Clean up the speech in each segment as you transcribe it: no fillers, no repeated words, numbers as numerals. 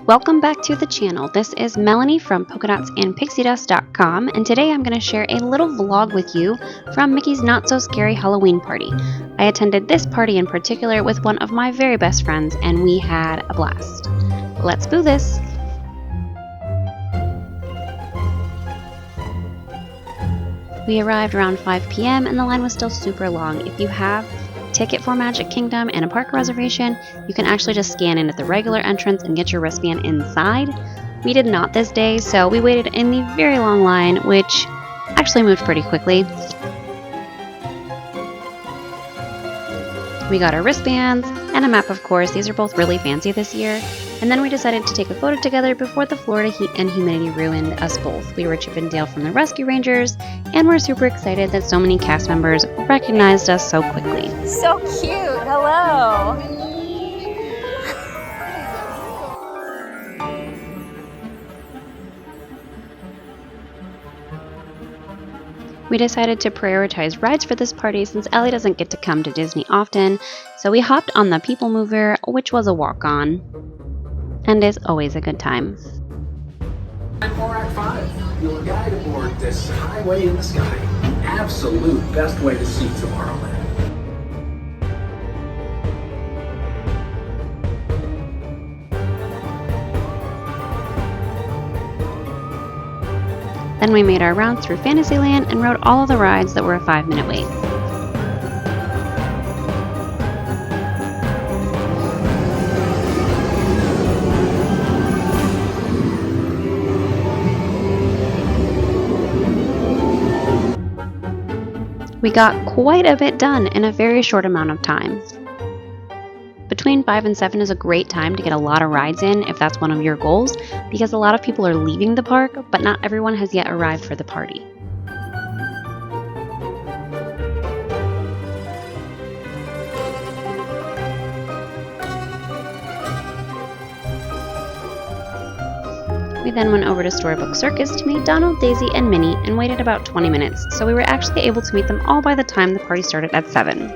Welcome back to the channel. This is Melanie from polkadotsandpixiedust.com, and today I'm going to share a little vlog with you from Mickey's Not So Scary Halloween Party. I attended this party in particular with one of my very best friends, and we had a blast. Let's boo this! We arrived around 5 p.m. and the line was still super long. If you have a ticket for Magic Kingdom and a park reservation, you can actually just scan in at the regular entrance and get your wristband inside. We did not this day, so we waited in the very long line, which actually moved pretty quickly. We got our wristbands and a map, of course. These are both really fancy this year. And then we decided to take a photo together before the Florida heat and humidity ruined us both. We were Chip and Dale from the Rescue Rangers, and we're super excited that so many cast members recognized us so quickly. So cute! Hello! We decided to prioritize rides for this party since Ellie doesn't get to come to Disney often, so we hopped on the People Mover, which was a walk-on, and is always a good time. And more Act 5. You'll guide aboard this highway in the sky. Absolute best way to see Tomorrowland. Then we made our rounds through Fantasyland and rode all of the rides that were a 5-minute wait. We got quite a bit done in a very short amount of time. Between 5 and 7 is a great time to get a lot of rides in if that's one of your goals, because a lot of people are leaving the park, but not everyone has yet arrived for the party. We then went over to Storybook Circus to meet Donald, Daisy, and Minnie and waited about 20 minutes, so we were actually able to meet them all by the time the party started at 7.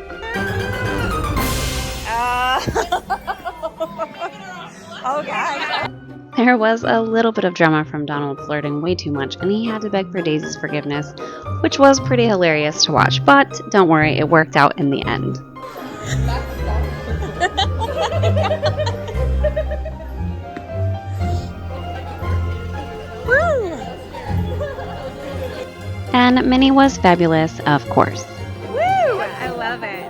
Oh God! There was a little bit of drama from Donald flirting way too much, and he had to beg for Daisy's forgiveness, which was pretty hilarious to watch, but don't worry, it worked out in the end. And Minnie was fabulous, of course. Woo! I love it.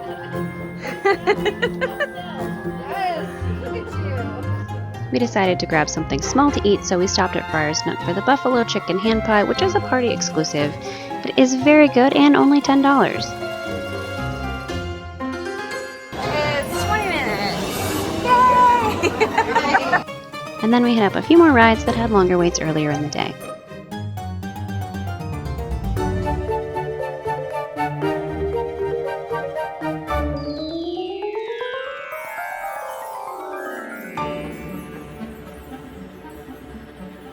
We decided to grab something small to eat, so we stopped at Friar's Nook for the buffalo chicken hand pie, which is a party exclusive, but is very good and only $10. It's 20 minutes. Yay! And then we hit up a few more rides that had longer waits earlier in the day.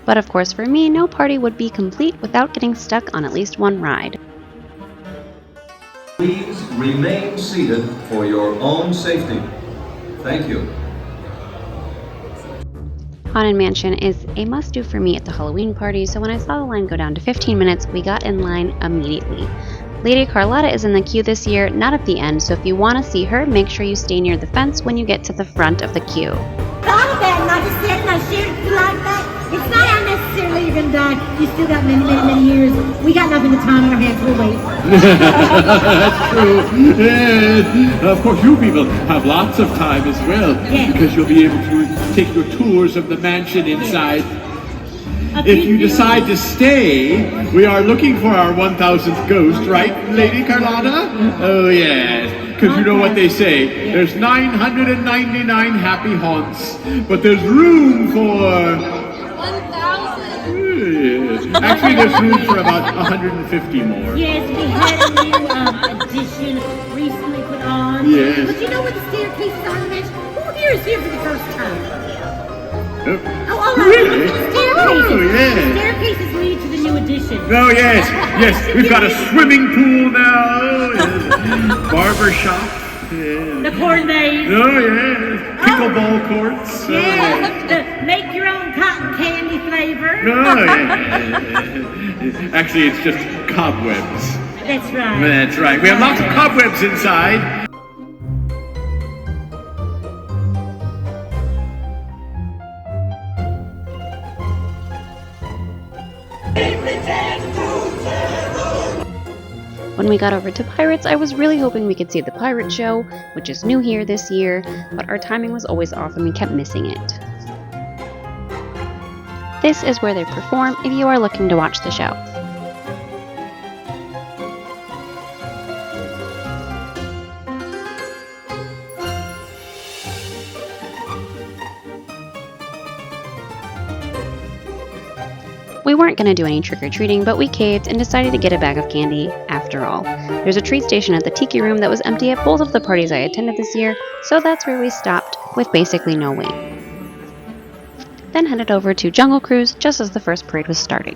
But of course, for me, no party would be complete without getting stuck on at least one ride. Please remain seated for your own safety. Thank you. Haunted Mansion is a must-do for me at the Halloween party, so when I saw the line go down to 15 minutes, we got in line immediately. Lady Carlotta is in the queue this year, not at the end, so if you want to see her, make sure you stay near the fence when you get to the front of the queue. Thought of that, and I just said, and I shared it like that. It's not unnecessarily you're going to die. You still got many years. We got nothing but time on our hands. We'll wait. That's true. Yes. Of course, you people have lots of time as well. Yes. Because you'll be able to take your tours of the mansion inside. Yes. If you decide to stay, we are looking for our 1000th ghost, right, Lady Carlotta? Oh, yes. Because you know what they say, there's 999 happy haunts, but there's room for... 1,000. Yes. Actually, there's room for about 150 more. Yes, we had a new addition recently put on. Yes. But you know what the staircase is on the mansion? Who here is here for the first time? Oh, all right. really? The staircases. Oh, yes. The staircases lead to the new addition. Oh, yes, yes, we've got a swimming pool now, yes. Barber shop, yes. The corn maze. Oh, yes, pickleball courts. Yeah, make your own paper? No, yeah. Actually, it's just cobwebs. That's right. That's right. We have lots of cobwebs inside. When we got over to Pirates, I was really hoping we could see the pirate show, which is new here this year, but our timing was always off and we kept missing it. This is where they perform if you are looking to watch the show. We weren't going to do any trick-or-treating, but we caved and decided to get a bag of candy after all. There's a treat station at the Tiki Room that was empty at both of the parties I attended this year, so that's where we stopped with basically no wait. Then headed over to Jungle Cruise just as the first parade was starting.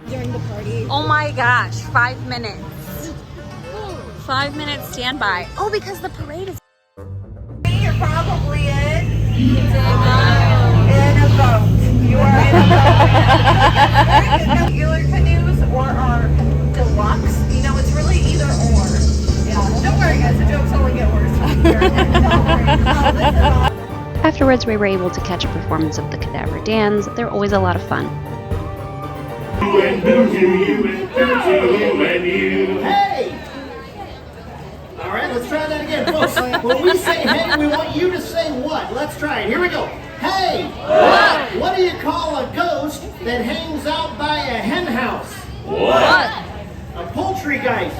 During the party. Oh my gosh, 5 minutes. 5 minutes standby. Oh, because the parade is. You're probably in a boat. You are in a boat. Regular canoes or our deluxe. You know, it's really either or. Yeah. Don't worry, guys. The jokes only get worse from here. Don't worry. No, this is all. Afterwards, we were able to catch a performance of the Cadaver Dance. They're always a lot of fun. Hey! All right, let's try that again, folks. When we say hey, we want you to say what? Let's try it. Here we go. Hey! What do you call a ghost that hangs out by a hen house? What? A poultry guy.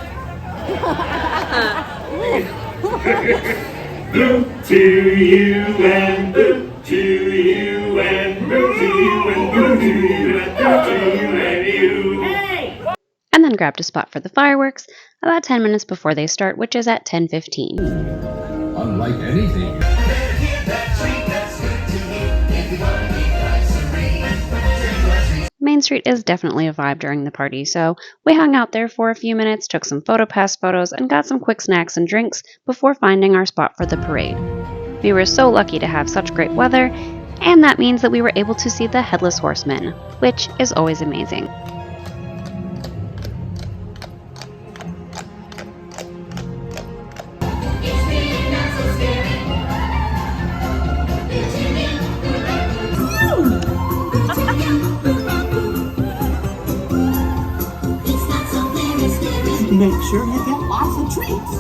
Boo to you and boo to you and boo to you and boo to you and boo to you and you. Hey! And then grabbed a spot for the fireworks about 10 minutes before they start, which is at 10:15. Unlike anything. Main Street is definitely a vibe during the party, so we hung out there for a few minutes, took some PhotoPass photos, and got some quick snacks and drinks before finding our spot for the parade. We were so lucky to have such great weather, and that means that we were able to see the Headless Horseman, which is always amazing. Make sure you get lots of treats.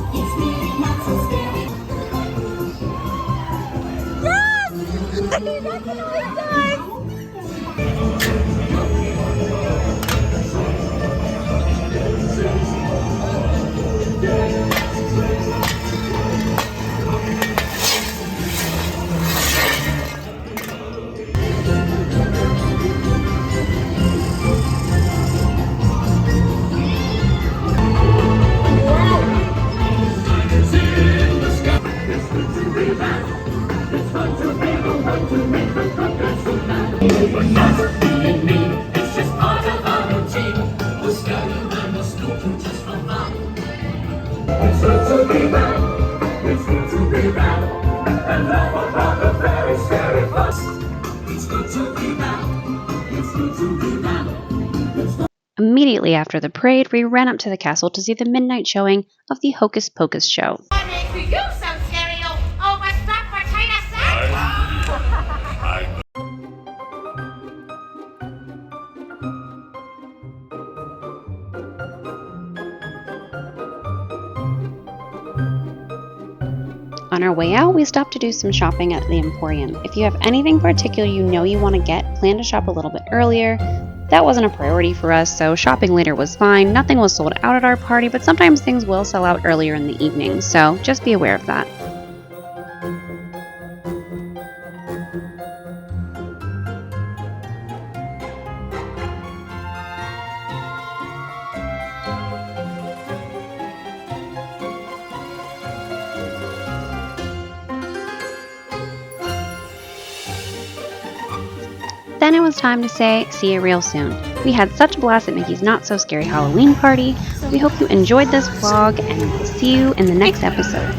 Immediately after the parade, we ran up to the castle to see the midnight showing of the Hocus Pocus show. What makes you so stereo? Oh, what's that for China set? On our way out, we stopped to do some shopping at the Emporium. If you have anything particular you know you want to get, plan to shop a little bit earlier. That wasn't a priority for us, so shopping later was fine. Nothing was sold out at our party, but sometimes things will sell out earlier in the evening, so just be aware of that. Then it was time to say, see you real soon. We had such a blast at Mickey's Not So Scary Halloween party. We hope you enjoyed this vlog, and we'll see you in the next episode.